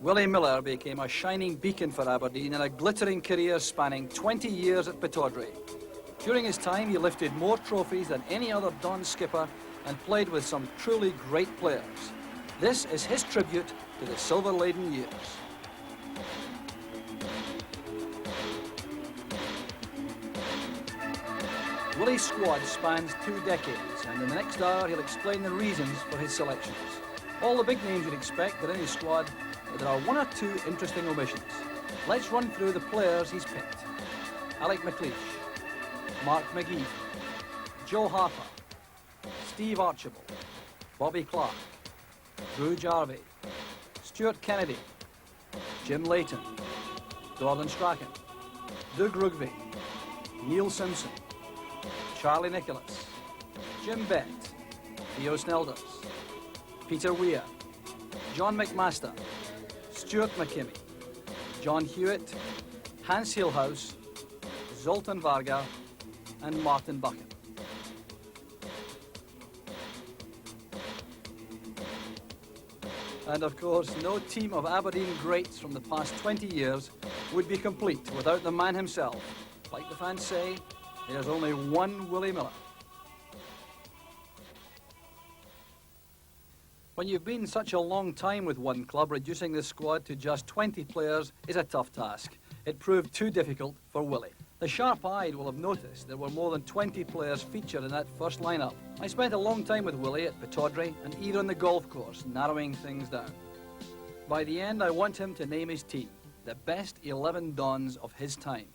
Willie Miller became a shining beacon for Aberdeen in a glittering career spanning 20 years at Pittodrie. During his time, he lifted more trophies than any other Don skipper and played with some truly great players. This is his tribute to the silver-laden years. Willie's squad spans 2 decades, and in the next hour he'll explain the reasons for his selections. All the big names you'd expect are in his squad, but there are 1 or 2 interesting omissions. Let's run through the players he's picked. Alec McLeish, Mark McGee, Joe Harper, Steve Archibald, Bobby Clark, Drew Jarvie, Stuart Kennedy, Jim Layton, Gordon Strachan, Doug Rougvie, Neil Simpson, Charlie Nicholas, Jim Bett, Theo Snelders, Peter Weir, John McMaster, Stuart McKimmie, John Hewitt, Hans Hillhouse, Zoltan Varga, and Martin Buchan. And of course, no team of Aberdeen greats from the past 20 years would be complete without the man himself. Like the fans say, there's only one Willie Miller. When you've been such a long time with one club, reducing the squad to just 20 players is a tough task. It proved too difficult for Willie. The sharp-eyed will have noticed there were more than 20 players featured in that first lineup. I spent a long time with Willie at Pittodrie and even on the golf course, narrowing things down. By the end, I want him to name his team, the best 11 Dons of his time.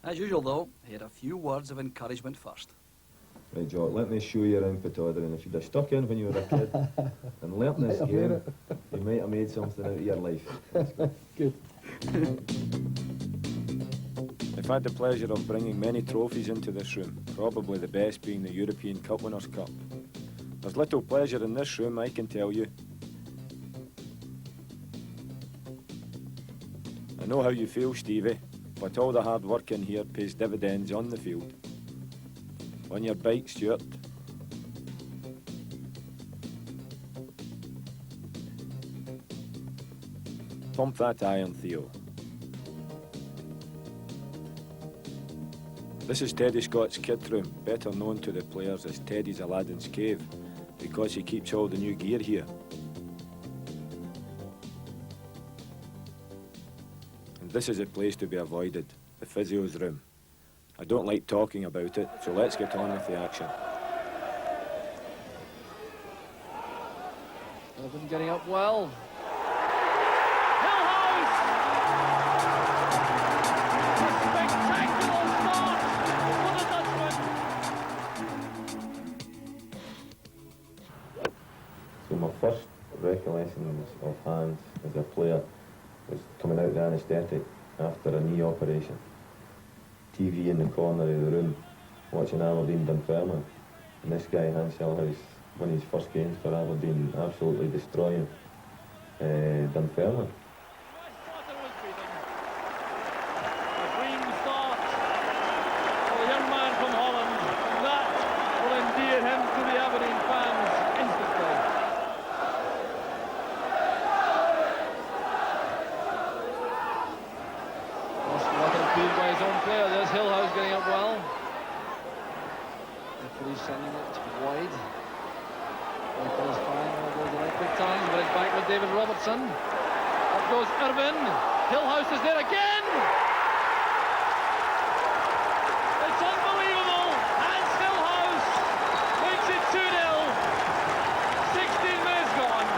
As usual, though, he had a few words of encouragement first. Right, Jock, let me show you around Pittodrie, and if you'd have stuck in when you were a kid and learnt this game, you might have made something out of your life. Good. I've had the pleasure of bringing many trophies into this room, probably the best being the European Cup Winners' Cup. There's little pleasure in this room, I can tell you. I know how you feel, Stevie, but all the hard work in here pays dividends on the field. On your bike, Stuart. Pump that iron, Theo. This is Teddy Scott's kit room, better known to the players as Teddy's Aladdin's Cave, because he keeps all the new gear here. And this is a place to be avoided, the physio's room. I don't like talking about it, so let's get on with the action. Elvin getting up well. So my first recollections of Hans as a player was coming out of the anaesthetic after a knee operation. TV in the corner of the room, watching Aberdeen Dunfermline. And this guy, Hans Hillhouse, won his first games for Aberdeen, absolutely destroying Dunfermline. A green start for the young man from Holland, and that will endear him to the Aberdeen fans instantly. By his own player, there's Hillhouse getting up well. Referee sending it wide. Michael's fine, all goes electric times, but it's back with David Robertson. Up goes Irvin. Hillhouse is there again! It's unbelievable! Hans Hillhouse makes it 2-0. 16 minutes gone.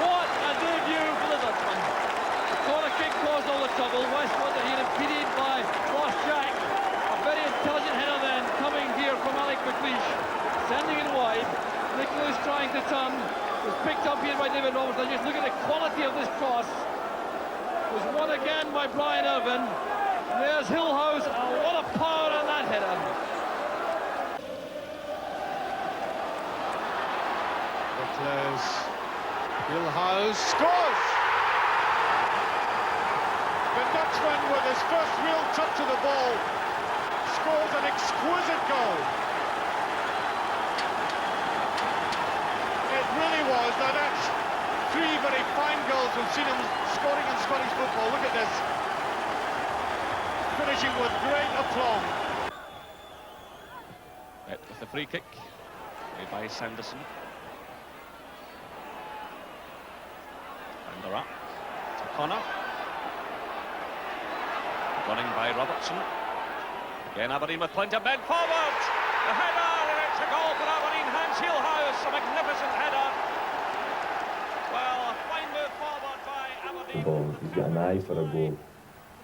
What a debut for the Dutchman. Corner kick caused all the trouble. Westwater here impeded by Ross Jack. A very intelligent header then coming here from Alec McLeish, sending it wide. Nicholas trying to turn. Was picked up here by David Robertson. Just look at the quality of this cross. Was won again by Brian Irvin. And there's Hillhouse. A lot of power on that header. There's Hillhouse scores! The Dutchman, with his first real touch of the ball, scores an exquisite goal. It really was. Now that's three very fine goals. We've seen him scoring in Scottish football. Look at this. Finishing with great aplomb. With the free kick made by Sanderson. And they're up to Connor. Running by Robertson. Again Aberdeen with plenty of men forward. The header, and it's a goal for Aberdeen. Hans Hillhouse, a magnificent header. Well, a fine move forward by Aberdeen. The ball, he's got an eye for a goal.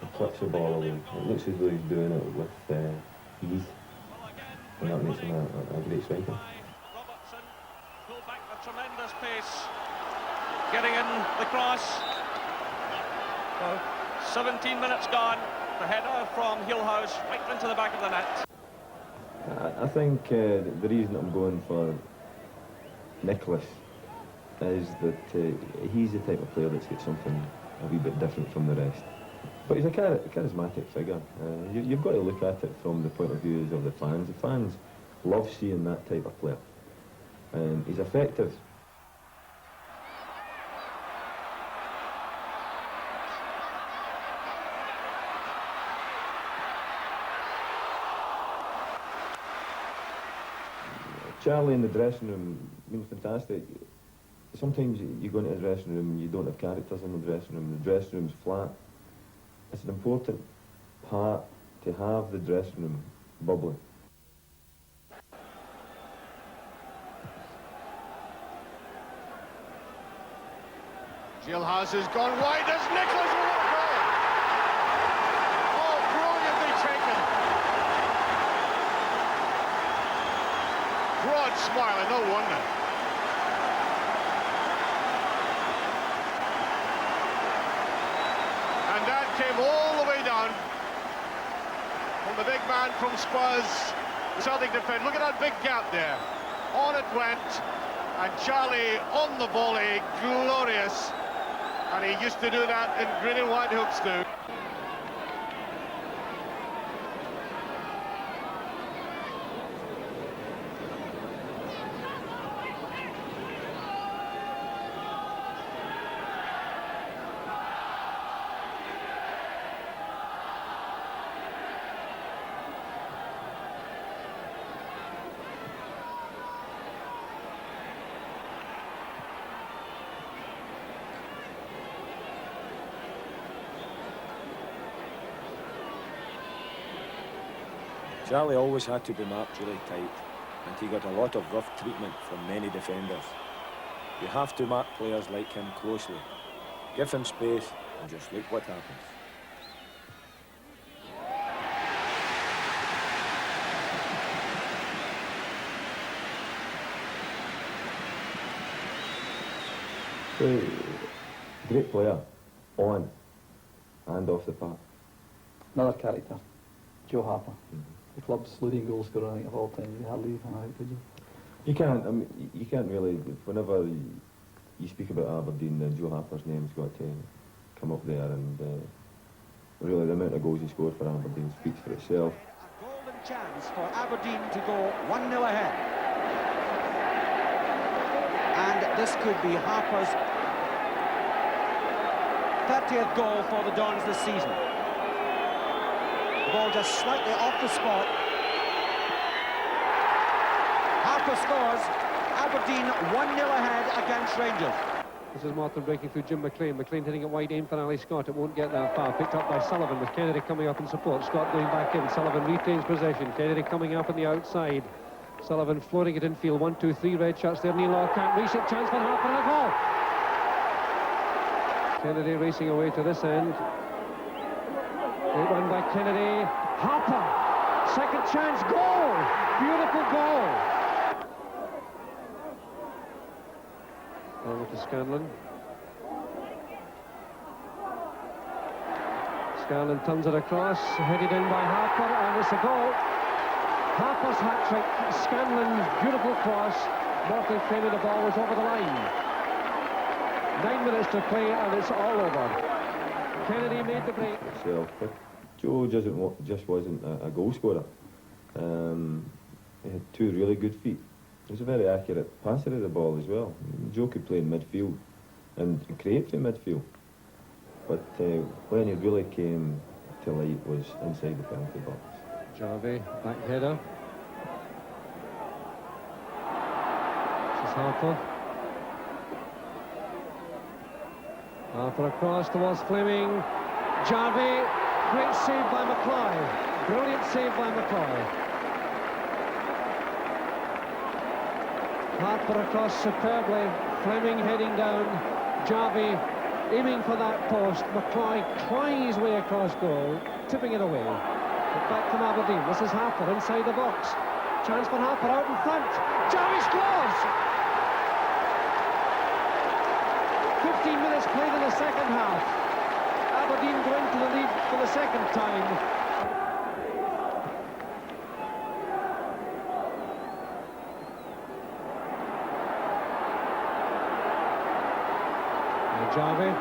He flicks the ball away. It looks as though he's doing it with ease. And that makes him a great striker. Robertson, fullback with tremendous pace. Getting in the cross. 17 minutes gone. The header from Hillhouse right into the back of the net. I think the reason I'm going for Nicholas is that he's the type of player that's got something a wee bit different from the rest. But he's a charismatic figure. You've got to look at it from the point of view of the fans. The fans love seeing that type of player. He's effective. Charlie in the dressing room, fantastic. Sometimes you go into the dressing room and you don't have characters in the dressing room. The dressing room's flat. It's an important part to have the dressing room bubbling. Hillhouse has gone wide. There's Nicholas with a goal. Oh, brilliantly taken. Broad smile, no wonder. And that came all the way down from the big man from Spurs, Celtic defence. Look at that big gap there. On it went, and Charlie on the volley, glorious. And he used to do that in green and white hoops too. Charlie always had to be marked really tight, and he got a lot of rough treatment from many defenders. You have to mark players like him closely. Give him space, and just look what happens. Great player, on and off the park. Another character, Joe Harper. The club's leading goal scorer, I think, of all time. You hardly leave him out, did you? You can't. I mean, you can't really. Whenever you speak about Aberdeen, then Joe Harper's name's got to come up there, and really the amount of goals he scored for Aberdeen speaks for itself. A golden chance for Aberdeen to go 1-0 ahead. And this could be Harper's 30th goal for the Dons this season. Ball just slightly off the spot. Harper scores. Aberdeen 1-0 ahead against Rangers. This is Martin breaking through Jim McLean. McLean hitting it wide, aim for Ali Scott. It won't get that far. Picked up by Sullivan with Kennedy coming up in support. Scott going back in. Sullivan retains possession. Kennedy coming up on the outside. Sullivan floating it infield. 1, 2, 3 red shots there. Neil Law can't reach it. Chance for Harper and a goal. Kennedy racing away to this end. Great run by Kennedy. Harper. Second chance. Goal. Beautiful goal. Over to Scanlon. Scanlon turns it across. Headed in by Harper. And it's a goal. Harper's hat-trick. Scanlon's beautiful cross. Morton claiming the ball was over the line. 9 minutes to play and it's all over. Kennedy made the break. But Joe just wasn't a goal scorer. He had two really good feet. He was a very accurate passer of the ball as well. Joe could play in midfield, and create from midfield. But when he really came to light was inside the penalty box. Jarvie, back header. This is Harper. Harper across towards Fleming. Jarvie, great save by McCloy. Brilliant save by McCloy. Harper across superbly. Fleming heading down. Jarvie aiming for that post. McCloy clawing his way across goal, tipping it away. But back from Aberdeen. This is Harper inside the box. Chance for Harper out in front. Jarvie scores! 15 minutes played in the second half. Aberdeen go into the lead for the second time. Jarvie.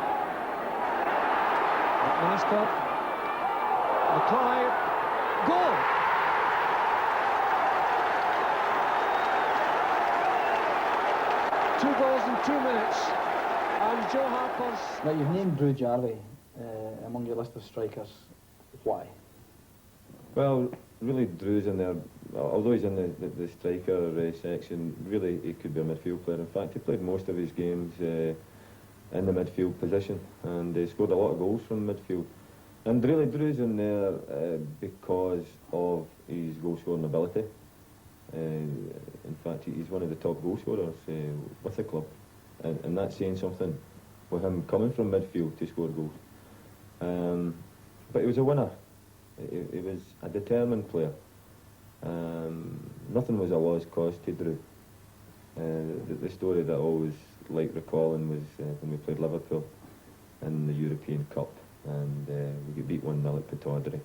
McMaster. McCloy. Goal! Two goals in 2 minutes. And Joe Harper's... Now, you've named Drew Jarvie among your list of strikers. Why? Well, really Drew's in there, although he's in the striker section, really he could be a midfield player. In fact, he played most of his games in the midfield position, and he scored a lot of goals from midfield. And really Drew's in there because of his goal-scoring ability. In fact, he's one of the top goal scorers with the club, and that's saying something with him coming from midfield to score goals. But he was a winner. He was a determined player. Nothing was a lost cause to Drew. The story that I always liked recalling was when we played Liverpool in the European Cup, and we got beat 1-0 at Pittodrie.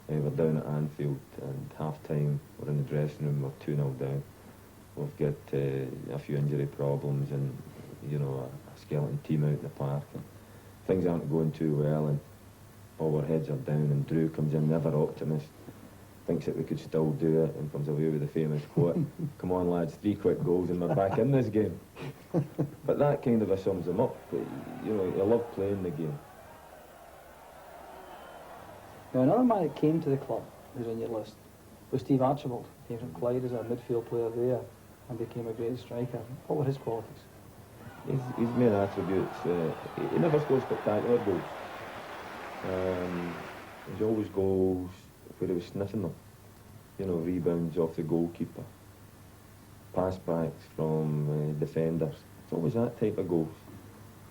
We're down at Anfield, and half-time we're in the dressing room, we're 2-0 down. We've got a few injury problems and, you know, a skeleton team out in the park, and things aren't going too well, and all our heads are down, and Drew comes in, never optimist, thinks that we could still do it, and comes away with the famous quote, "Come on lads, 3 quick goals and we're back in this game." But that kind of sums him up. You know, he loved playing the game. Now, another man that came to the club, who's on your list, was Steve Archibald. He came from Clyde as a midfield player there and became a great striker. What were his qualities? His main attributes, he never scored spectacular goals. There's always goals where he was sniffing them. You know, rebounds off the goalkeeper, pass backs from defenders. It's always that type of goals.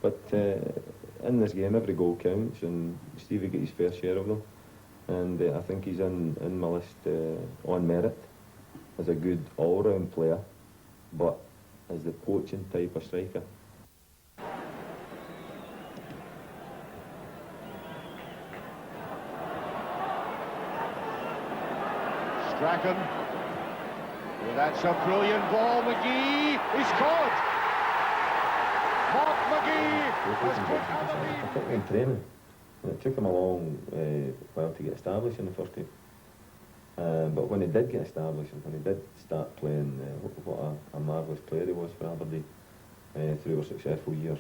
But in this game, every goal counts, and Stevie got his fair share of them. And I think he's in my list on merit as a good all-round player, but as the poaching type of striker. Strachan. Well, that's a brilliant ball. McGee, he scored! Mark McGee has put Aberdeen. I think in training, it took him a long while to get established in the first team. But when he did get established, and when he did start playing, what a marvellous player he was for Aberdeen through our successful years.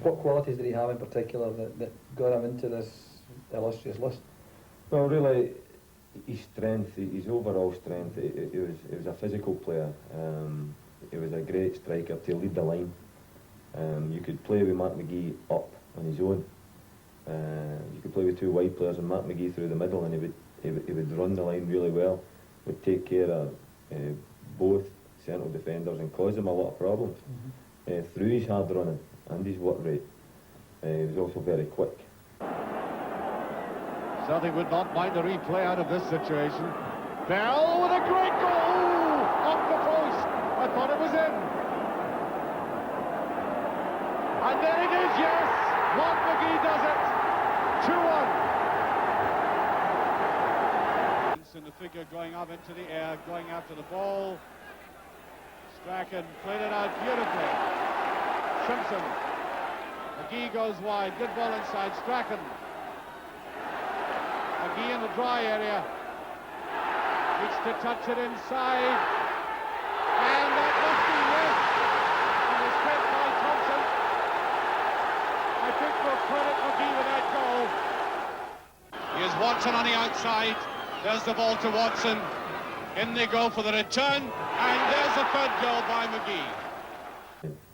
What qualities did he have in particular that got him into this illustrious list? Well, really, his strength, his overall strength, he was a physical player. He was a great striker to lead the line. You could play with Mark McGee up on his own. You could play with 2 wide players and Mark McGee through the middle, and he would run the line really well, would take care of both central defenders and cause them a lot of problems through his hard running and his work rate. He was also very quick. Celtic would not mind the replay out of this situation. Bell with a great goal! Off the post! I thought it was in. And there it is, yes! Mark McGee does it! 2-1. And the figure going up into the air, going after the ball. Strachan played it out beautifully. Simpson. McGee goes wide, good ball inside. Strachan. McGee in the dry area. Needs to touch it inside. And that must be yes. And was kept by Thompson. credit McGee with that goal. Here's Watson on the outside. There's the ball to Watson. In they go for the return, and there's the third goal by McGee.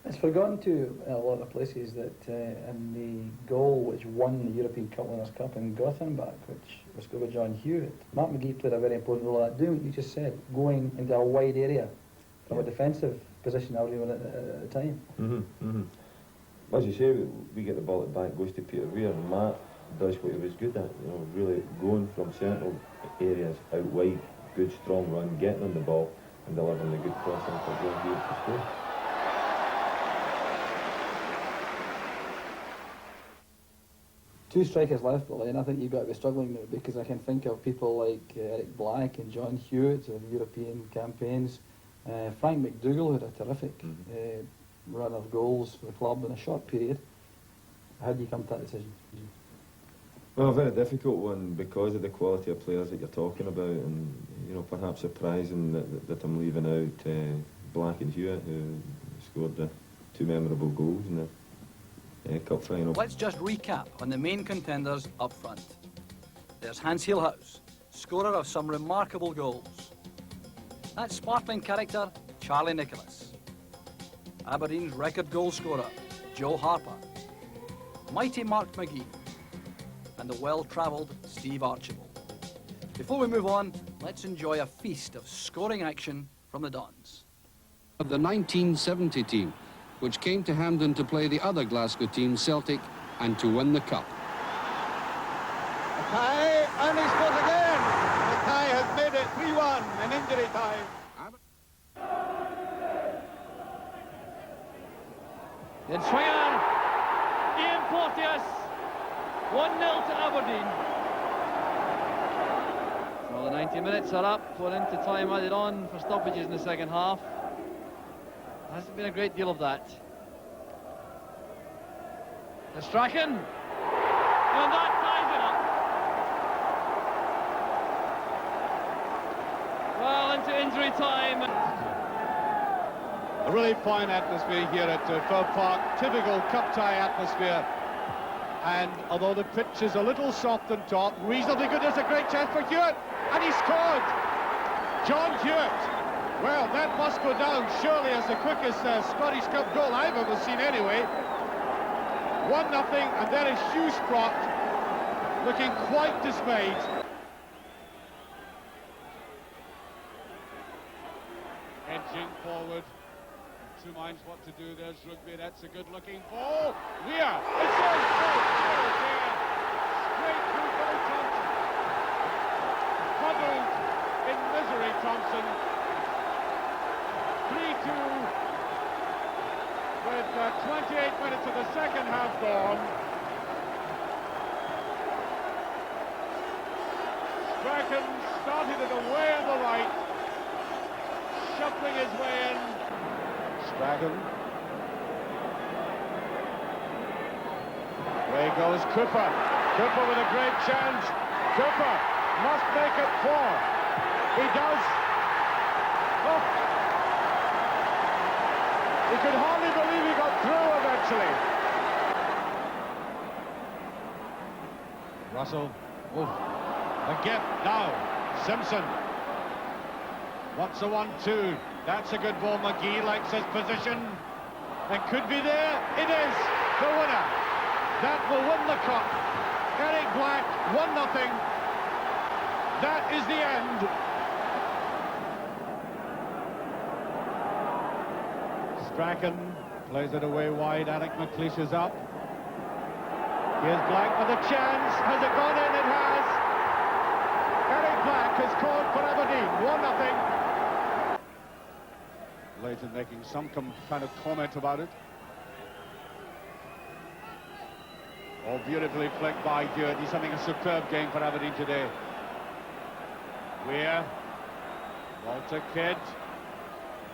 It's forgotten to in a lot of places that in the goal which won the European Cup Winners' Cup in Gothenburg, which was scored by John Hewitt, Mark McGee played a very important role in that, doing what you just said, going into a wide area from a defensive position at the time. As you say, we get the ball at the back, goes to Peter Weir, and Matt does what he was good at, you know, really going from central areas out wide, good strong run, getting on the ball and delivering the good cross in for John Hewitt to score. Two strikers left, Willie, and I think you've got to be struggling now, because I can think of people like Eric Black and John Hewitt of European campaigns. Frank McDougall had a terrific run of goals for the club in a short period. How do you come to that decision? Well, a very difficult one because of the quality of players that you're talking about, and you know, perhaps surprising that I'm leaving out Black and Hewitt, who scored the two memorable goals in the Cup final. Let's just recap on the main contenders up front. There's Hans Hielhaus, scorer of some remarkable goals. That sparkling character, Charlie Nicholas. Aberdeen's record goal scorer, Joe Harper. Mighty Mark McGee. And the well-travelled Steve Archibald. Before we move on, let's enjoy a feast of scoring action from the Dons. Of the 1970 team, which came to Hampden to play the other Glasgow team, Celtic, and to win the cup. McKay, and he scores again. McKay has made it 3-1 in injury time. In swinger, Ian Porteous, 1-0 to Aberdeen. So the 90 minutes are up, we're into time added on for stoppages in the second half. Hasn't been a great deal of that. And Strachan, and that ties it up. Well, into injury time. A really fine atmosphere here at Fir Park, typical cup tie atmosphere. And although the pitch is a little soft on top, reasonably good, there's a great chance for Hewitt, and he scored! John Hewitt. Well, that must go down surely as the quickest Scottish Cup goal I've ever seen anyway. 1-0, and there is Hugh Sprott looking quite dismayed. Edging forward. Two minds what to do. There's Rougvie. That's a good-looking ball. Weir. It's all there. Straight through Billy Thompson. Huddled in misery, Thompson. 3-2 with 28 minutes of the second half gone. Strachan started it away on the right, shuffling his way in. Strachan. Away goes Cooper. Cooper with a great chance. Cooper must make it 4. He does. Oh. He could hardly believe he got through eventually. Russell. A gap now. Simpson. Wants a 1-2. That's a good ball. McGee likes his position. And could be there. It is the winner. That will win the cup. Eric Black, 1-0. That is the end. Strachan plays it away wide. Alec McLeish is up. Here's Black with a chance. Has it gone in? It has. Eric Black has scored for Aberdeen. 1-0. Leighton making some kind of comment about it. Oh, beautifully flicked by Hewitt. He's having a superb game for Aberdeen today. Weir. Walter Kidd.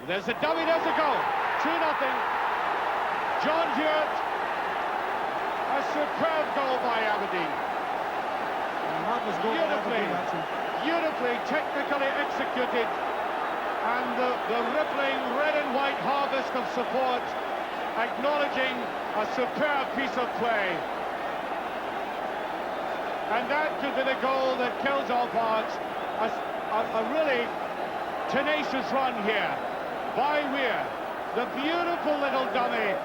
There's a dummy. There's a goal. 2-0. John Hewitt. A superb goal by Aberdeen. Beautifully, technically executed. And the rippling red and white harvest of support, acknowledging a superb piece of play. And that could be the goal that kills all odds. A really tenacious run here by Weir. The beautiful little dummy,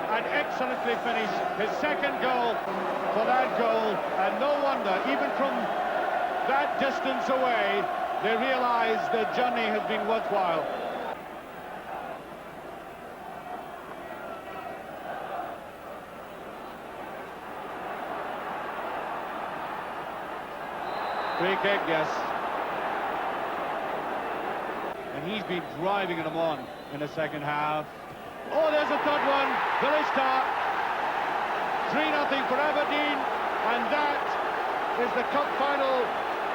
and excellently finished. His second goal for that goal, and no wonder, even from that distance away, they realise the journey has been worthwhile. Free kick, yes. And he's been driving them on in the second half. Oh, there's a third one. Billy Stark. 3-0 for Aberdeen. And that is the cup final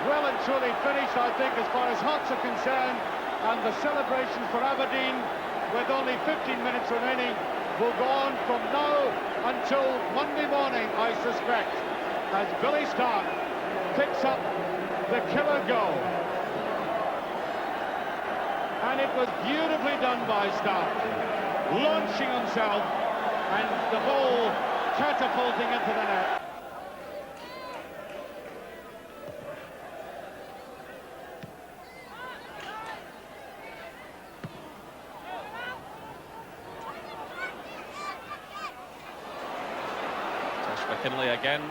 well and truly finished, I think, as far as Hearts are concerned. And the celebrations for Aberdeen, with only 15 minutes remaining, will go on from now until Monday morning, I suspect, as Billy Stark picks up the killer goal. And it was beautifully done by Stark, launching himself and the ball catapulting into the net. McKinley again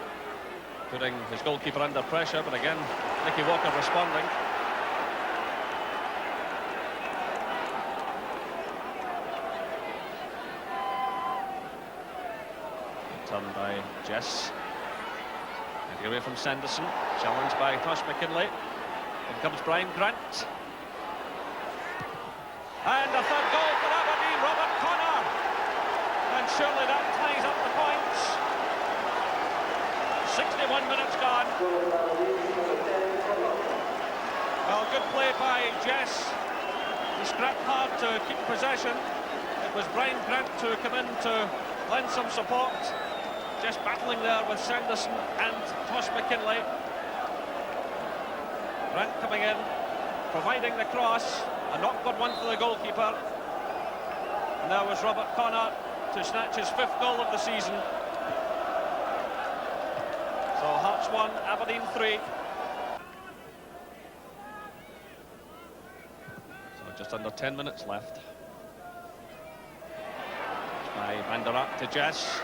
putting his goalkeeper under pressure, but again Nicky Walker responding. Turned by Jess. And away from Sanderson, challenged by Tosh McKinley. In comes Brian Grant. And a third goal for Aberdeen, Robert Connor. And surely that ties up the points. 61 minutes gone. Well, good play by Jess. He scrapped hard to keep possession. It was Brian Grant to come in to lend some support. Just battling there with Sanderson and Tosh McKinley. Grant coming in, providing the cross. A not good one for the goalkeeper. And there was Robert Connor to snatch his 5th goal of the season. So Hearts 1, Aberdeen 3. So just under 10 minutes left. By Van der Ark to Jess.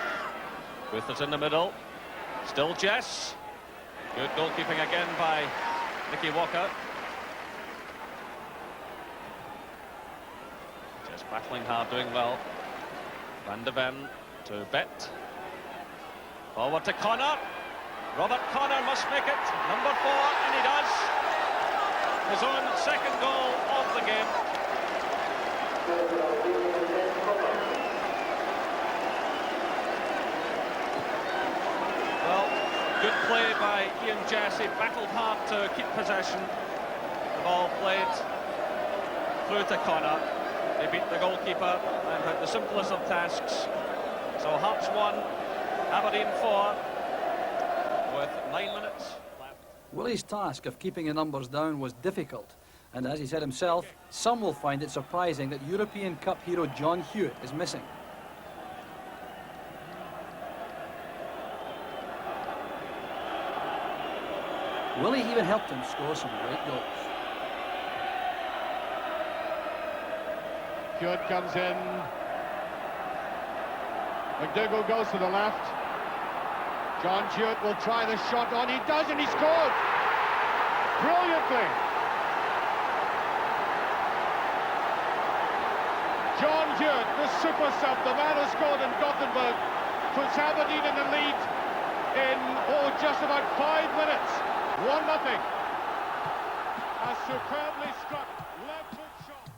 Booth is in the middle. Still Jess. Good goalkeeping again by Nicky Walker. Just battling hard, doing well. Van de Ven to Bet. Forward to Connor. Robert Connor must make it. Number 4, and he does. His own 2nd goal of the game. Well, good play by Ian Jess. He battled hard to keep possession. The ball played through to Connor. They beat the goalkeeper and had the simplest of tasks. So Hearts 1, Aberdeen 4, with 9 minutes left. Willie's task of keeping the numbers down was difficult, and as he said himself, some will find it surprising that European Cup hero John Hewitt is missing. Willie even helped him score some great goals. Hewitt comes in. McDougall goes to the left. John Hewitt will try the shot on. He does, and he scored brilliantly. John Hewitt, the super sub, the man who scored in Gothenburg, puts Aberdeen in the lead in just about 5 minutes. 1-0. A superbly struck left foot shot.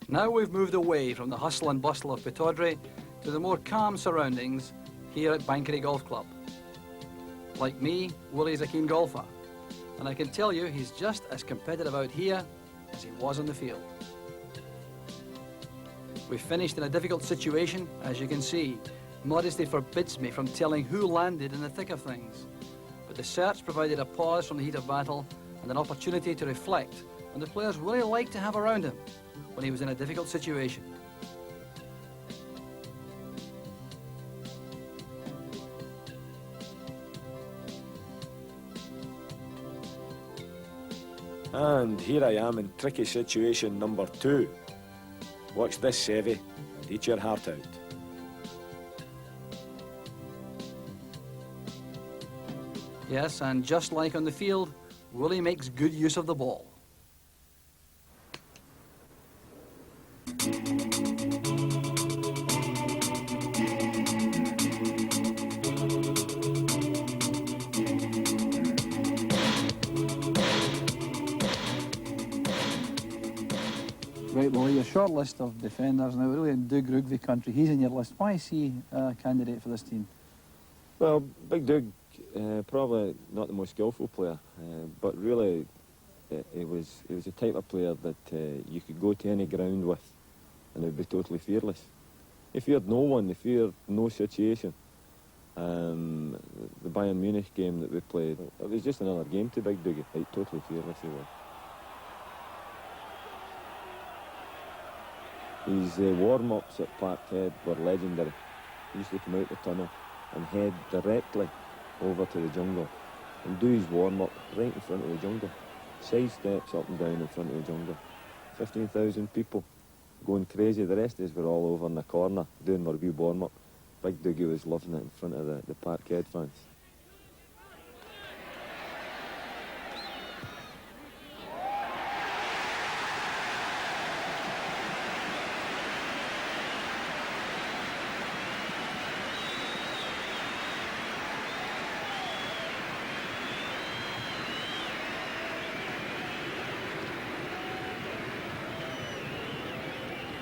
Now we've moved away from the hustle and bustle of Pittodrie to the more calm surroundings here at Bankery Golf Club. Like me, Willie's a keen golfer, and I can tell you he's just as competitive out here as he was on the field. We've finished in a difficult situation, as you can see. Modesty forbids me from telling who landed in the thick of things, but the search provided a pause from the heat of battle and an opportunity to reflect on the players Willie liked to have around him when he was in a difficult situation. And here I am in tricky situation number 2. Watch this, Sevy, and eat your heart out. Yes, and just like on the field, Willie makes good use of the ball. Right, Willie, your short list of defenders now, really in Doug Rougvie country. He's in your list. Why is he a candidate for this team? Well, Big Doug, probably not the most skillful player, but really he was the type of player that you could go to any ground with and he'd be totally fearless. He feared no one, he feared no situation. The Bayern Munich game that we played, it was just another game to Big Doug, like, totally fearless he was. His warm-ups at Parkhead were legendary. He used to come out the tunnel and head directly over to the jungle and do his warm-up right in front of the jungle. Side steps up and down in front of the jungle. 15,000 people going crazy. The rest of us were all over in the corner doing our wee warm-up. Big Dougie was loving it in front of the Parkhead fans.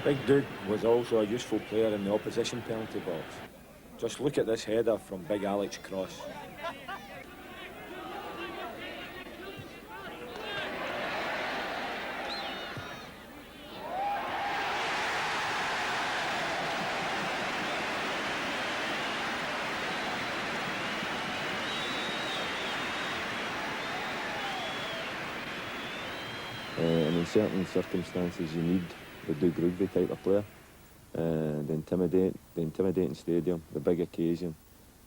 Big Doug was also a useful player in the opposition penalty box. Just look at this header from Big Alec's cross. And in certain circumstances you need the Doug Rougvie type of player. The intimidating stadium, the big occasion.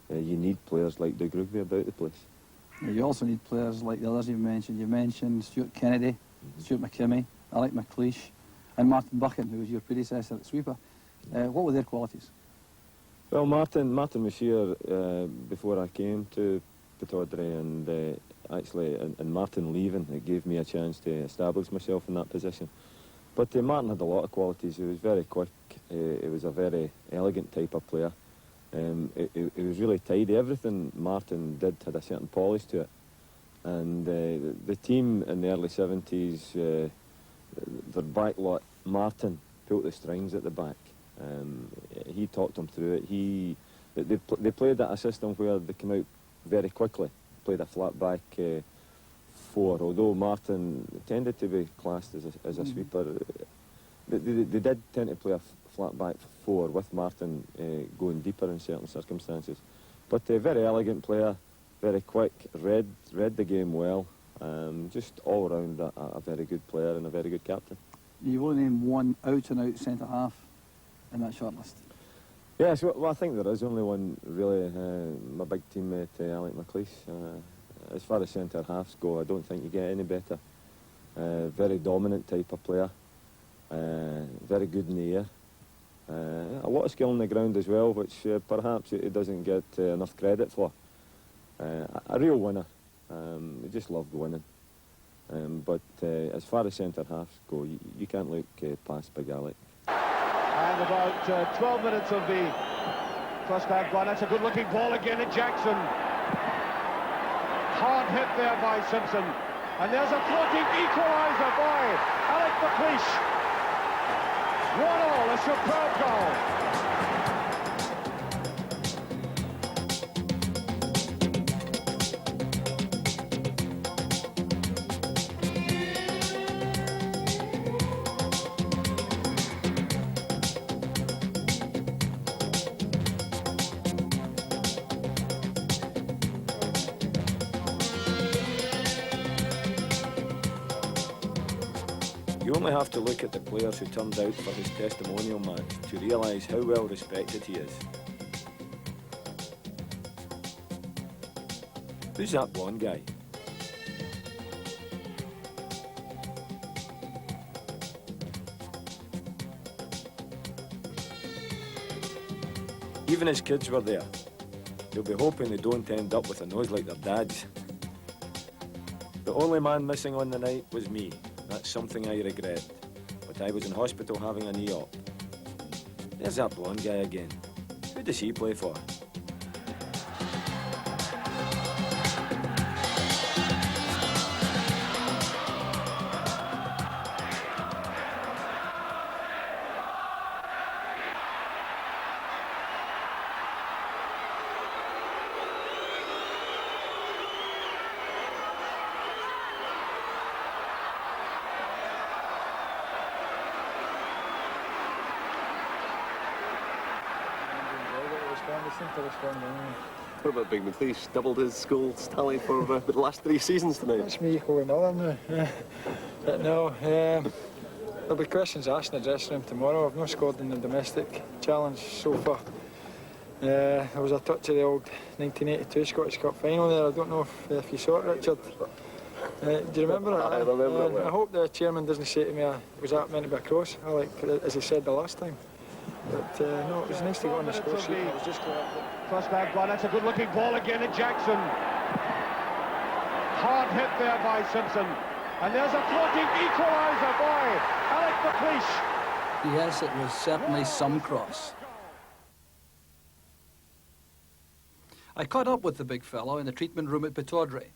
You need players like Doug Rougvie about the place. You also need players like the others you've mentioned. You mentioned Stuart Kennedy, Stuart McKimmie, Alec McLeish, and Martin Buchan, who was your predecessor at sweeper. What were their qualities? Well, Martin was here before I came to Pittodrie, and actually, and Martin leaving, it gave me a chance to establish myself in that position. But Martin had a lot of qualities. He was very quick. He was a very elegant type of player. He was really tidy. Everything Martin did had a certain polish to it. And the team in the early 70s, their back lot, Martin pulled the strings at the back. He talked them through it. They played at a system where they came out very quickly. Played a flat back 4, although Martin tended to be classed as a sweeper. They did tend to play a flat back 4 with Martin going deeper in certain circumstances. But a very elegant player, very quick, read the game well, just all round a very good player and a very good captain. You've only named one out-and-out centre-half in that shortlist. Yes, well, I think there is only one, really. My big teammate, Alec McLeish. As far as centre-halves go, I don't think you get any better. Very dominant type of player. Very good in the air. A lot of skill on the ground as well, which perhaps he doesn't get enough credit for. A real winner. He just loved winning. But as far as centre-halves go, you can't look past Big Alec. And about 12 minutes of the first half gone. That's a good-looking ball again at Jackson. Hard hit there by Simpson. And there's a floating equaliser by Alec McLeish. 1-1, a superb goal. You only have to look at the players who turned out for his testimonial match to realise how well respected he is. Who's that blonde guy? Even his kids were there. He'll be hoping they don't end up with a nose like their dad's. The only man missing on the night was me. That's something I regret. But I was in hospital having a knee op. There's that blonde guy again. Who does he play for? What about Big McLeish? Doubled his goals tally for the last 3 seasons tonight. That's me going on now. But no, there'll be questions asked in the dressing room tomorrow. I've not scored in the domestic challenge so far. There was a touch of the old 1982 Scottish Cup final there. I don't know if you saw it, Richard. Do you remember it? I remember it. I hope the chairman doesn't say to me, was that meant to be a cross? As he said the last time. But no, it was nice to go on the score sheet. I was just glad that... Cross-back ball, that's a good-looking ball again at Jackson. Hard hit there by Simpson. And there's a floating equaliser by Alec McLeish. Yes, it was certainly some cross. I caught up with the big fellow in the treatment room at Pittodrie.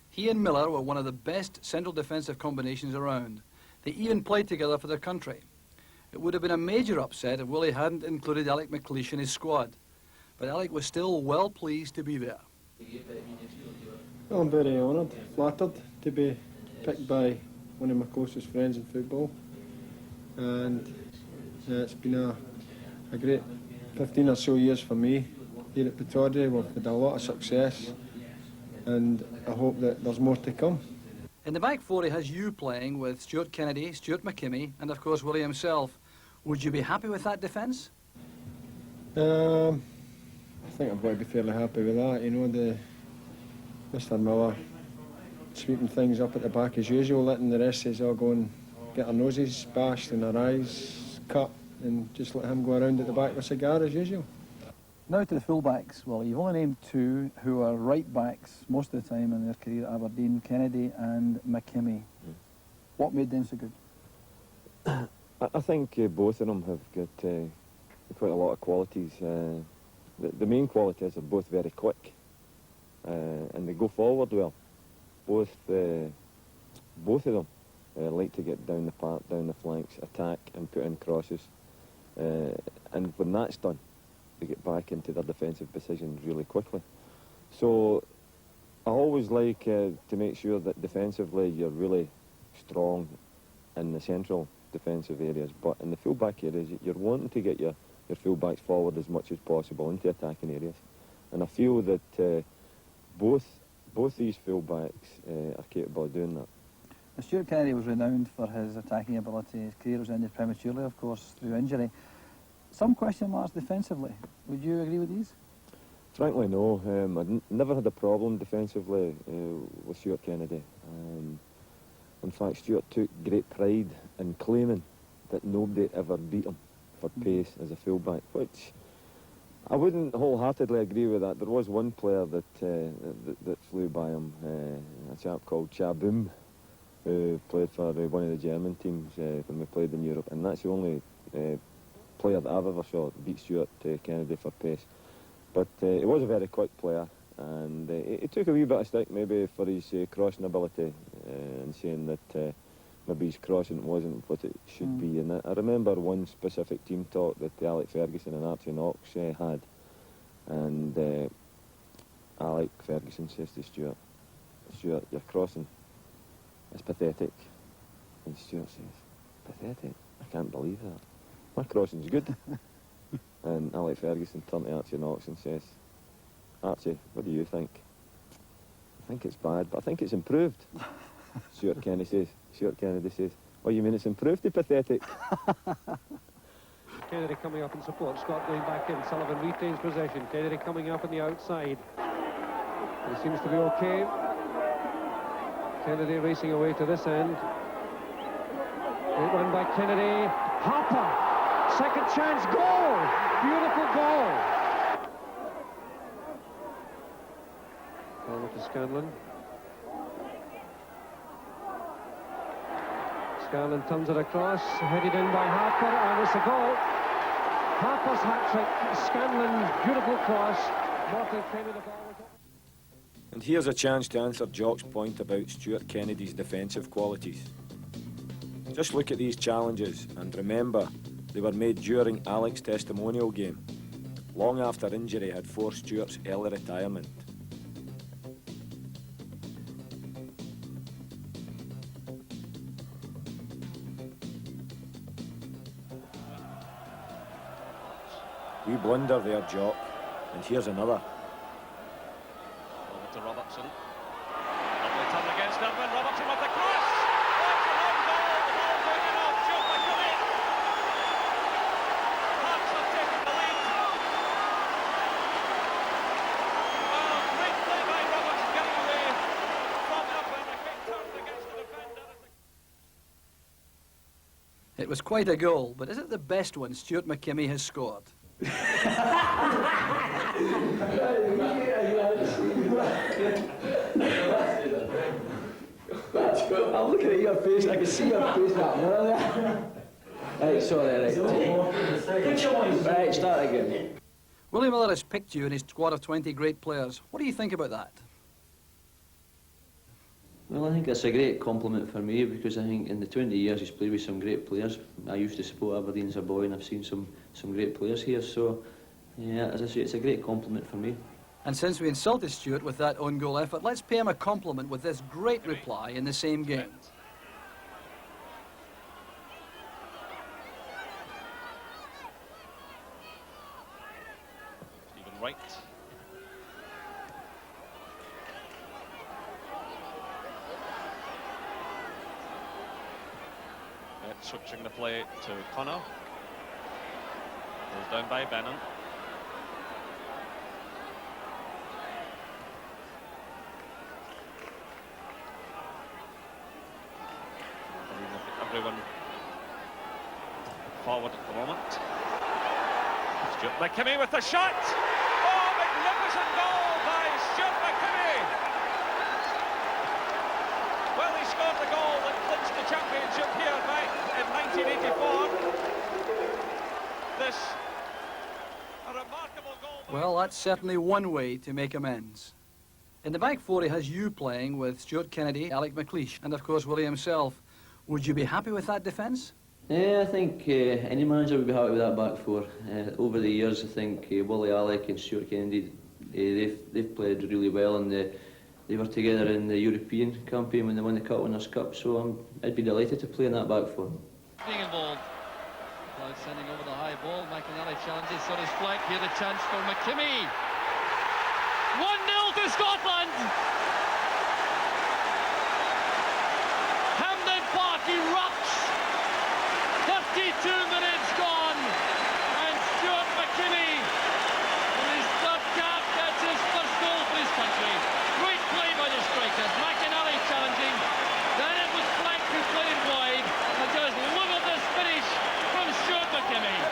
He and Miller were one of the best central defensive combinations around. They even played together for their country. It would have been a major upset if Willie hadn't included Alec McLeish in his squad. But Alec was still well pleased to be there. Well, I'm very honoured, flattered to be picked by one of my closest friends in football. And it's been a great 15 or so years for me here at Pittodrie. We've had a lot of success and I hope that there's more to come. In the back four, he has you playing with Stuart Kennedy, Stuart McKimmie, and of course Willie himself. Would you be happy with that defence? I think I'm going to be fairly happy with that. You know, Mr. Miller sweeping things up at the back as usual, letting the rest of us all go and get our noses bashed and our eyes cut, and just let him go around at the back with a cigar as usual. Now to the fullbacks. Well, you've only named two who are right backs most of the time in their career at Aberdeen, Kennedy and McKimmie. What made them so good? I think both of them have got quite a lot of qualities. The main quality is they're both very quick and they go forward well. Both of them like to get down the park, down the flanks, attack and put in crosses. And when that's done, they get back into their defensive positions really quickly. So I always like to make sure that defensively you're really strong in the central defensive areas, but in the full-back areas you're wanting to get your full-backs forward as much as possible into attacking areas. And I feel that both these full-backs are capable of doing that. Now, Stuart Kennedy was renowned for his attacking ability. His career was ended prematurely, of course, through injury. Some question marks defensively. Would you agree with these? Frankly, no. I've never had a problem defensively with Stuart Kennedy. In fact, Stuart took great pride in claiming that nobody ever beat him for pace as a fullback, which I wouldn't wholeheartedly agree with that. There was one player that flew by him, a chap called Chaboom, who played for one of the German teams when we played in Europe, and that's the only player that I've ever saw beat Stuart Kennedy for pace. But he was a very quick player, and it took a wee bit of stick maybe for his crossing ability, and saying that maybe his crossing wasn't what it should be. And I remember one specific team talk that Alec Ferguson and Archie Knox had, and Alec Ferguson says to Stuart, your crossing is pathetic. And Stuart says, pathetic? I can't believe that. My crossing's good. And Alec Ferguson turned to Archie Knox and says, Archie, what do you think? I think it's bad, but I think it's improved. Stuart Kennedy says, oh, you mean it's improved to pathetic? Kennedy coming up in support, Scott going back in, Sullivan retains possession, Kennedy coming up on the outside. He seems to be okay. Kennedy racing away to this end. Great run by Kennedy. Harper! Second chance, goal! Beautiful goal! Over to Scanlon. Scanlon turns it across, headed in by Harper, and it's a goal. Harper's hat-trick, Scanlon, beautiful cross. Morton came with the ball. And here's a chance to answer Jock's point about Stuart Kennedy's defensive qualities. Just look at these challenges and remember they were made during Alec's testimonial game, long after injury had forced Stuart's early retirement. We blunder there, Jock, and here's another. Over to Robertson. Lovely turn against Dublin. Robertson with the cross. Oh, it's a long goal. The ball going in off. Stuart McGee. Hearts have taken the lead. Oh, great play by Robertson getting away from Dublin. A quick turn against the defender. It was quite a goal, but is it the best one Stuart McKimmie has scored? I'm looking at your face, I can see your face now. Right, sorry, right. Right, start again. Willie Miller has picked you in his squad of 20 great players. What do you think about that? Well, I think that's a great compliment for me because I think in the 20 years he's played with some great players. I used to support Aberdeen as a boy and I've seen some great players here, so yeah, as I say, it's a great compliment for me. And since we insulted Stuart with that own goal effort, let's pay him a compliment with this great reply in the same game. Stephen Wright. Switching the play to Connor. Goes down by Bennon. Everyone forward at the moment. Stuart McKimmie with the shot. Oh, magnificent goal by Stuart McKimmie. Well, he scored the goal that clinched the championship here back in 1984. This a remarkable goal. Well, that's certainly one way to make amends. In the back four, he has you playing with Stuart Kennedy, Alec McLeish, and of course Willie himself. Would you be happy with that defence? Yeah, I think any manager would be happy with that back four. Over the years, I think Willie, Alec and Stuart Kennedy, they've played really well, and they were together in the European campaign when they won the Cup Winners' Cup, so I'd be delighted to play in that back four. Being involved. Cloud sending over the high ball. McInally challenges on his flank. Here the chance for McKimmie. 1-0 to Scotland. Hampden Park erupts. 32 minutes gone. And Stuart McKimmie, in his third cap, gets his first goal for his country. Great play by the strikers. McInally challenging. Then it was Flank who played wide. And just look at this finish from Stuart McKimmie.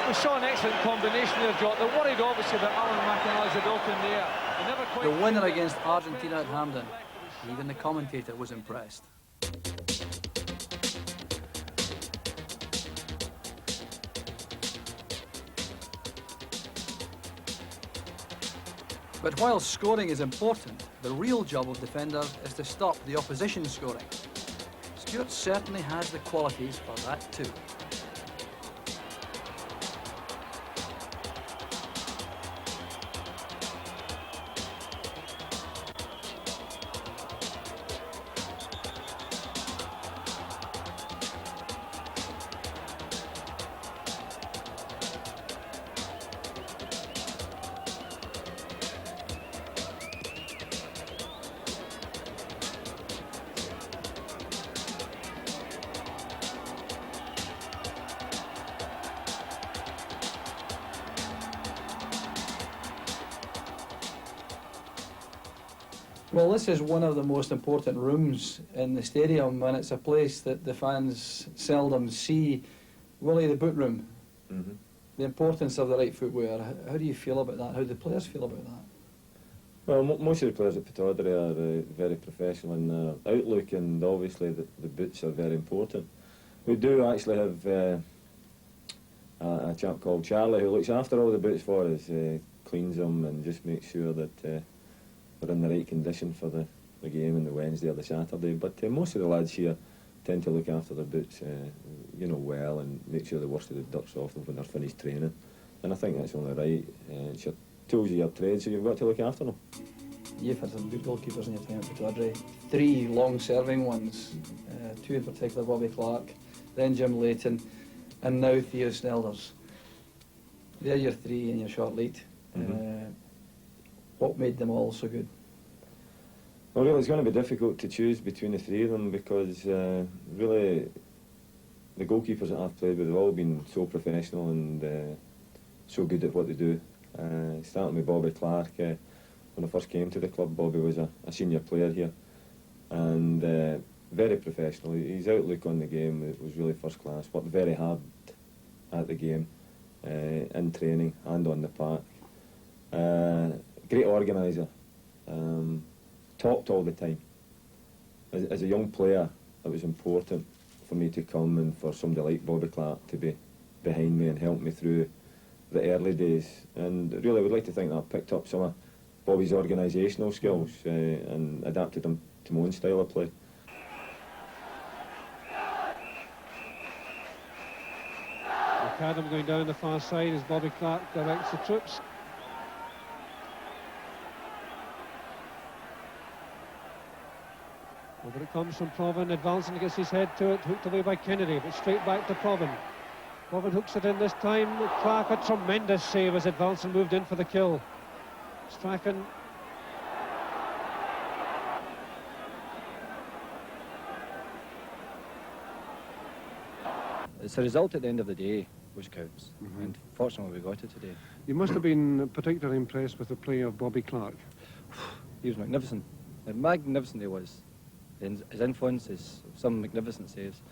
We saw an excellent combination there, Jock. They're worried obviously about Alan McInally's ability in the air. The winner against Argentina at Hampden. Even the commentator was impressed. But while scoring is important, the real job of defenders is to stop the opposition scoring. Stuart certainly has the qualities for that too. Well, this is one of the most important rooms in the stadium, and it's a place that the fans seldom see. Willie, the boot room, the importance of the right footwear, how do you feel about that? How do the players feel about that? Well, most of the players at Pittodrie are very professional in their outlook, and obviously the boots are very important. We do actually have a chap called Charlie who looks after all the boots for us, cleans them and just makes sure that we're in the right condition for the game on the Wednesday or the Saturday. But most of the lads here tend to look after their boots, well, and make sure the worst of the dirt's off them when they're finished training. And I think that's only right. It's your tools of your trade, so you've got to look after them. You've had some good goalkeepers in your time at Pittodrie. 3 long-serving ones, 2 in particular, Bobby Clark, then Jim Leighton, and now Theo Snelders. They're your 3 in your short lead. What made them all so good? Well, really, it's going to be difficult to choose between the 3 of them because really the goalkeepers that I've played with have all been so professional and so good at what they do. Starting with Bobby Clark, when I first came to the club, Bobby was a senior player here and very professional. His outlook on the game was really first class, worked very hard at the game, in training and on the park. Great organiser, talked all the time. As a young player, it was important for me to come and for somebody like Bobby Clark to be behind me and help me through the early days. And really, I would like to think that I picked up some of Bobby's organisational skills and adapted them to my own style of play. McAdam going down the far side as Bobby Clark directs the troops. Over it comes from Provan, advancing, gets his head to it, hooked away by Kennedy, but straight back to Provan. Provan hooks it in this time. Clark, a tremendous save as advancing moved in for the kill. Strachan. It's the result at the end of the day which counts, and fortunately we got it today. You must have been particularly impressed with the play of Bobby Clark. He was magnificent. Magnificent he was. His influence is some magnificent saves.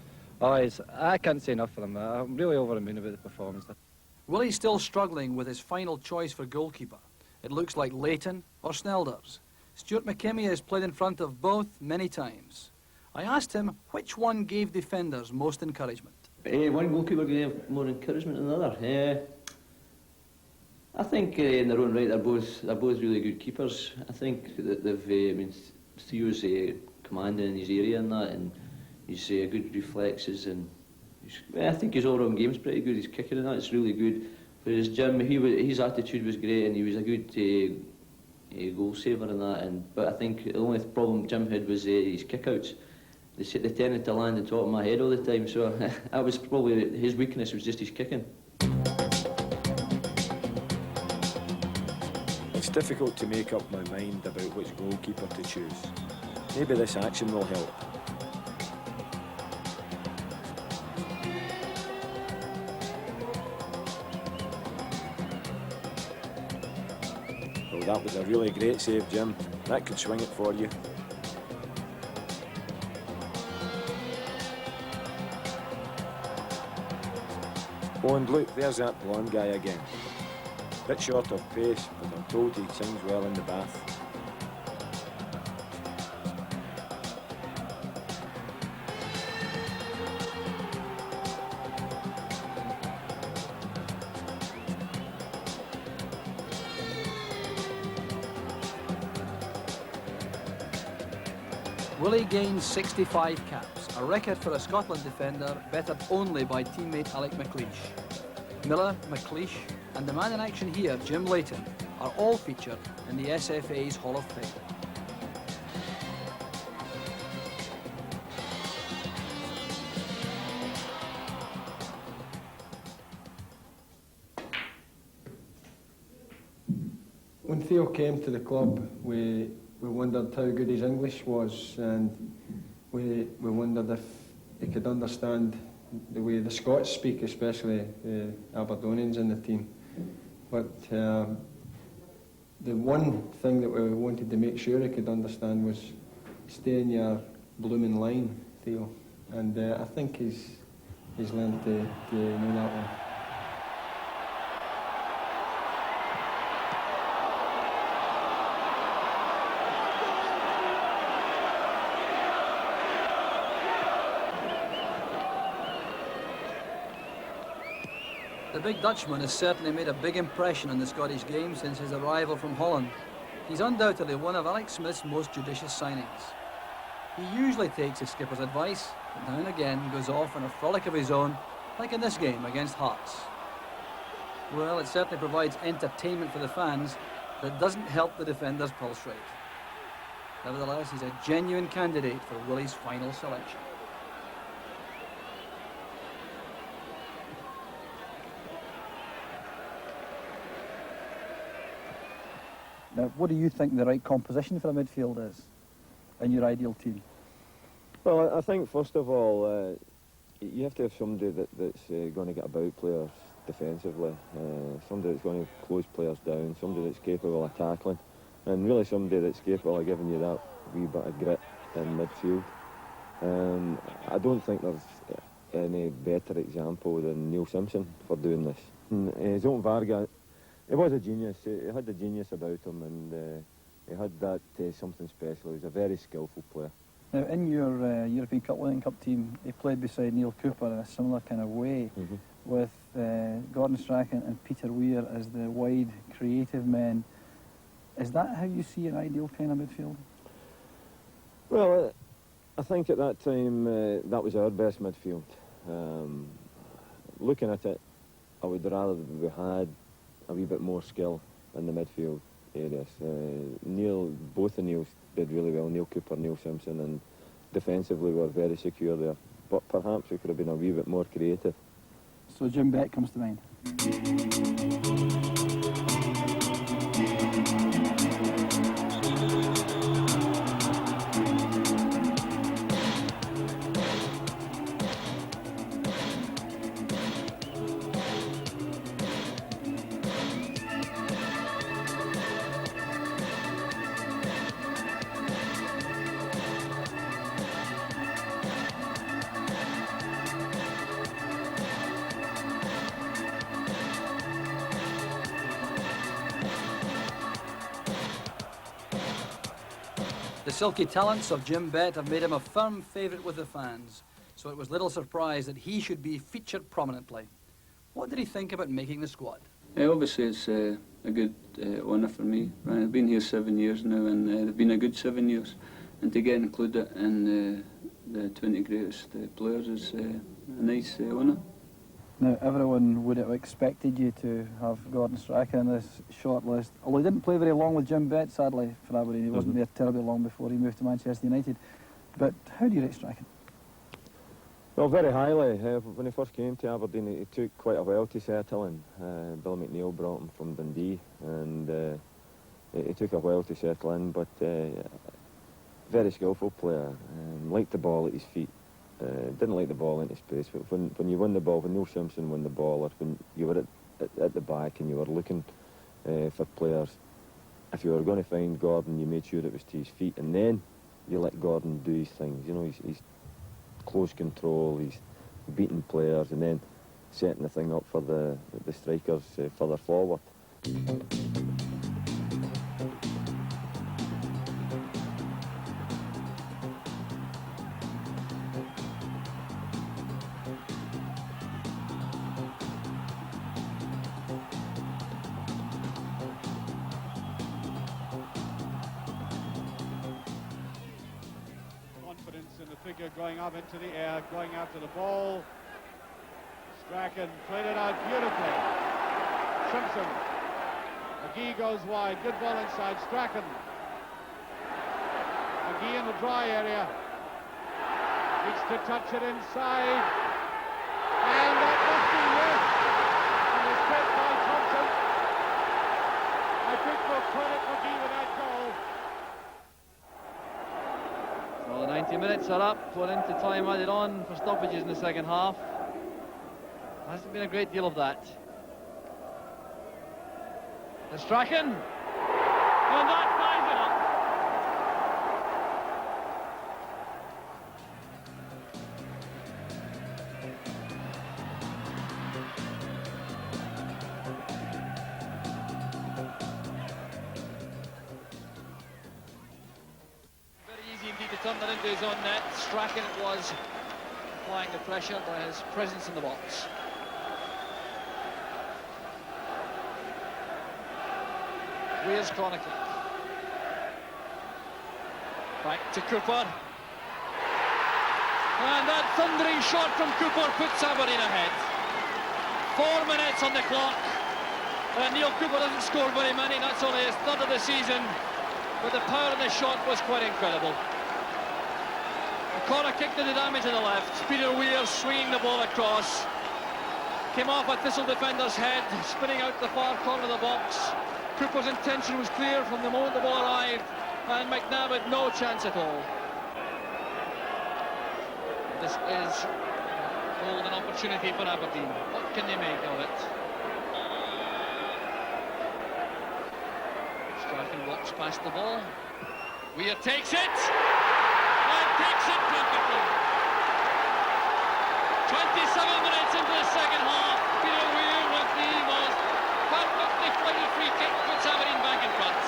I can't say enough for him. I'm really over the moon about the performance. Willie's still struggling with his final choice for goalkeeper. It looks like Leighton or Snelders. Stuart McKimmie has played in front of both many times. I asked him which one gave defenders most encouragement. One goalkeeper gave more encouragement than another. I think in their own right they're both really good keepers. I think that they've Theo's commanding in his area and that, and he's good reflexes, and I think his all-round game's pretty good. His kicking and that's really good. Whereas Jim, his attitude was great, and he was a good goal saver and that. But I think the only problem Jim had was his kickouts. They tended to land on top of my head all the time, so that was probably his weakness, was just his kicking. It's difficult to make up my mind about which goalkeeper to choose. Maybe this action will help. Well, that was a really great save, Jim. That could swing it for you. Oh, and look, there's that blonde guy again. Bit short of pace, but I'm told he sings well in the bath. Willie gains 65 caps, a record for a Scotland defender bettered only by teammate Alec McLeish. Miller, McLeish and the man in action here, Jim Leighton, are all featured in the SFA's Hall of Fame. When Theo came to the club, we wondered how good his English was, and we wondered if he could understand the way the Scots speak, especially the Aberdonians in the team. But the one thing that we wanted to make sure he could understand was stay in your blooming line, Theo. And I think he's learned to know that one. big Dutchman has certainly made a big impression on the Scottish game since his arrival from Holland. He's undoubtedly one of Alex Smith's most judicious signings. He usually takes his skipper's advice, but now and again goes off on a frolic of his own, like in this game against Hearts. Well, it certainly provides entertainment for the fans, but it doesn't help the defender's pulse rate. Nevertheless, he's a genuine candidate for Willie's final selection. Now, what do you think the right composition for a midfield is in your ideal team? Well, I think first of all, you have to have somebody that's going to get about players defensively, somebody that's going to close players down, somebody that's capable of tackling, and really somebody that's capable of giving you that wee bit of grit in midfield. I don't think there's any better example than Neil Simpson for doing this. Zoltan Varga, he was a genius. He had the genius about him, and he had that something special. He was a very skillful player. Now, in your European Cup winning cup team, he played beside Neil Cooper in a similar kind of way, with Gordon Strachan and Peter Weir as the wide, creative men. Is that how you see an ideal kind of midfield? Well, I think at that time that was our best midfield. Looking at it, I would rather we had a wee bit more skill in the midfield areas. Both the Neils did really well, Neil Cooper, Neil Simpson, and defensively we were very secure there. But perhaps we could have been a wee bit more creative. So Jim Bett comes to mind. The silky talents of Jim Bett have made him a firm favourite with the fans, so it was little surprise that he should be featured prominently. What did he think about making the squad? Obviously it's a good honour for me. I've been here 7 years now, and it's been a good 7 years. And to get included in the 20 greatest players is a nice honour. Now, everyone would have expected you to have Gordon Strachan in this short list. Although he didn't play very long with Jim Bett, sadly, for Aberdeen. He wasn't there terribly long before he moved to Manchester United. But how do you rate Strachan? Well, very highly. When he first came to Aberdeen, it took quite a while to settle in. Bill McNeill brought him from Dundee, and it took a while to settle in, but very skillful player. Liked the ball at his feet. Didn't like the ball into space, but when you won the ball, when Neil Simpson won the ball, or when you were at the back and you were looking for players, if you were going to find Gordon, you made sure it was to his feet, and then you let Gordon do his things. You know, he's close control, he's beating players, and then setting the thing up for the strikers further forward. Going up into the air, going after the ball. Strachan played it out beautifully. Simpson. McGee goes wide. Good ball inside. Strachan. McGee in the dry area. Needs to touch it inside. And that must be yes. And it's hit by Thompson. I think we'll credit McGee with that goal. Well, the 90 minutes are up. We're into time added on for stoppages in the second half. Hasn't been a great deal of that. The Strachan. And that ties it up. Turn that into his own net. Strachan it was, applying the pressure by his presence in the box. Weir's corner kick. Back to Cooper. And that thundering shot from Cooper puts Aberdeen ahead. 4 minutes on the clock. Neil Cooper doesn't score very many, that's only his third of the season. But the power of the shot was quite incredible. The corner kick did the damage on the left. Peter Weir swinging the ball across. Came off a Thistle defender's head, spinning out the far corner of the box. Cooper's intention was clear from the moment the ball arrived, and McNabb had no chance at all. This is a golden opportunity for Aberdeen. What can they make of it? Strachan walks past the ball. Weir takes it, and takes it perfectly. 27 minutes into the second half, Peter Weir with the most perfectly flighted free kick puts Aberdeen back in front.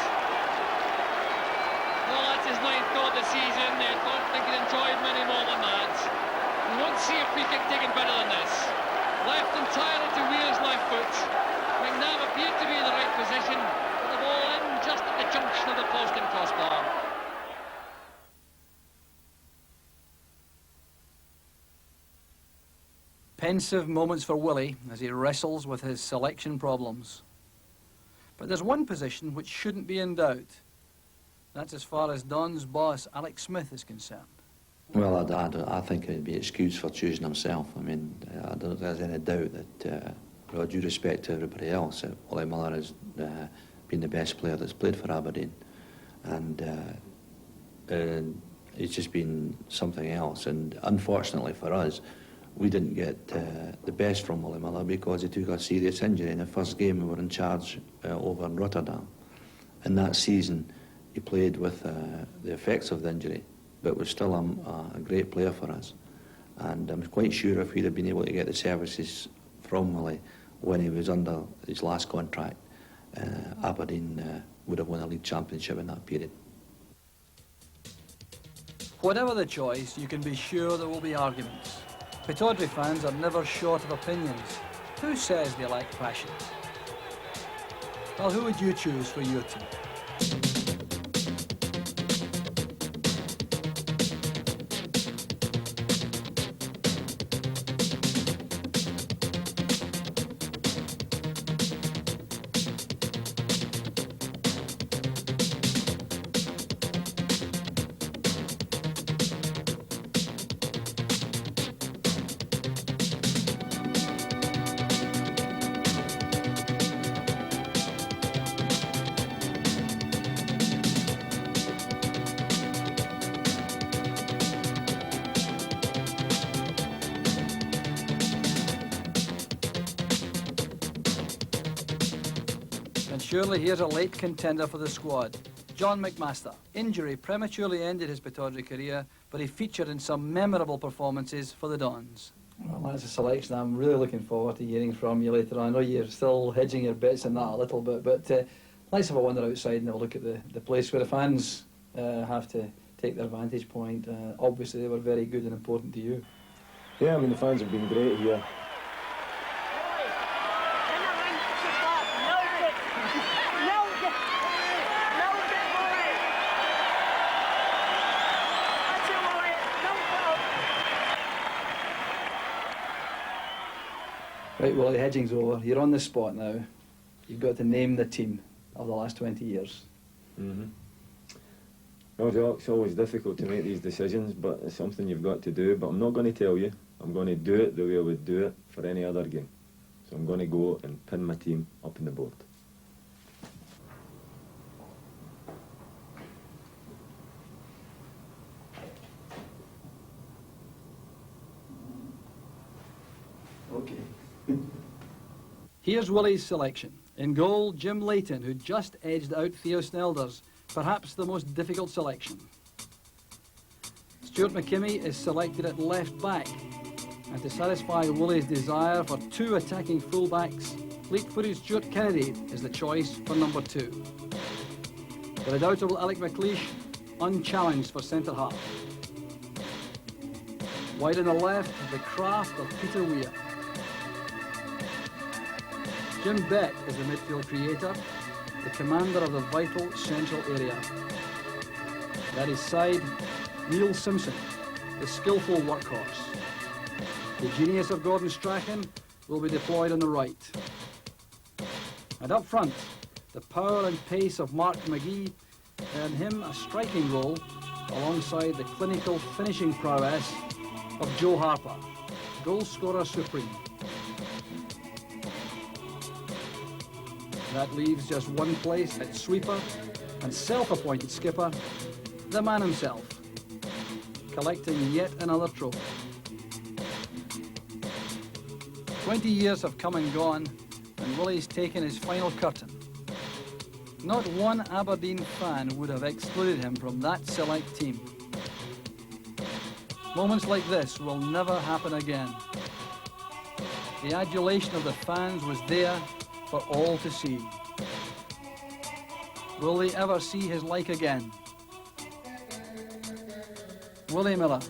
Well, that's his 9th goal of the season. I don't think he enjoyed many more than that. You won't see a free kick taken better than this. Left entirely to Weir's left foot. McNabb appeared to be in the right position, but the ball in just at the junction of the post and crossbar. Pensive moments for Willie as he wrestles with his selection problems. But there's one position which shouldn't be in doubt. That's as far as Don's boss, Alex Smith, is concerned. Well, I think it'd be excused for choosing himself. I mean, I don't think there's any doubt that, with all due respect to everybody else, that Willie Miller has been the best player that's played for Aberdeen. And it's just been something else. And unfortunately for us, we didn't get the best from Willie Miller because he took a serious injury in the first game we were in charge over in Rotterdam. In that season, he played with the effects of the injury, but was still a great player for us. And I'm quite sure if we'd have been able to get the services from Willie when he was under his last contract, Aberdeen would have won a league championship in that period. Whatever the choice, you can be sure there will be arguments. Pittodrie fans are never short of opinions. Who says they lack passion? Well, who would you choose for your team? Surely here's a late contender for the squad. John McMaster. Injury prematurely ended his Pittodrie career, but he featured in some memorable performances for the Dons. Well, that's a selection I'm really looking forward to hearing from you later on. I know you're still hedging your bets in that a little bit, but let's have a wander outside and have a look at the place where the fans have to take their vantage point. Obviously, they were very good and important to you. Yeah, I mean, the fans have been great here. Right, well, the hedging's over. You're on the spot now. You've got to name the team of the last 20 years. Mm-hmm. Well, Jock, it's always difficult to make these decisions, but it's something you've got to do. But I'm not going to tell you. I'm going to do it the way I would do it for any other game. So I'm going to go and pin my team up on the board. Okay. Here's Willie's selection. In goal, Jim Leighton, who just edged out Theo Snelders, perhaps the most difficult selection. Stuart McKimmie is selected at left back, and to satisfy Willie's desire for two attacking fullbacks, fleet-footed Stuart Kennedy is the choice for number 2. The redoubtable Alec McLeish, unchallenged for centre-half. Wide on the left, the craft of Peter Weir. Jim Beck is the midfield creator. the commander of the vital central area. At his side, Neil Simpson, the skillful workhorse. The genius of Gordon Strachan will be deployed on the right. And up front, the power and pace of Mark McGee earn him a striking role alongside the clinical finishing prowess of Joe Harper, goal scorer supreme. That leaves just one place at sweeper and self-appointed skipper, the man himself, collecting yet another trophy. 20 years have come and gone, and Willie's taken his final curtain. Not one Aberdeen fan would have excluded him from that select team. Moments like this will never happen again. The adulation of the fans was there for all to see. Will they ever see his like again? Willie Miller,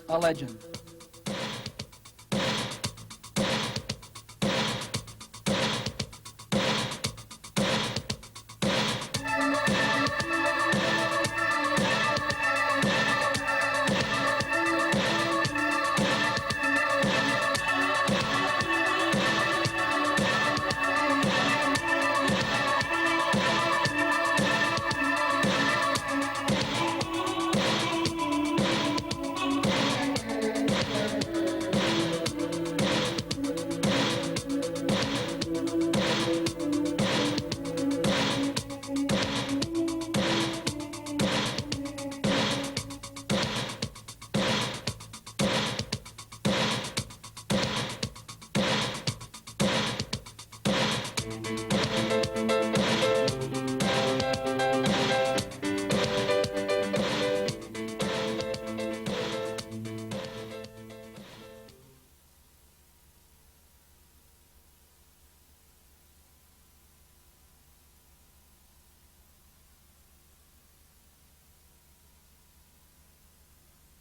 a legend.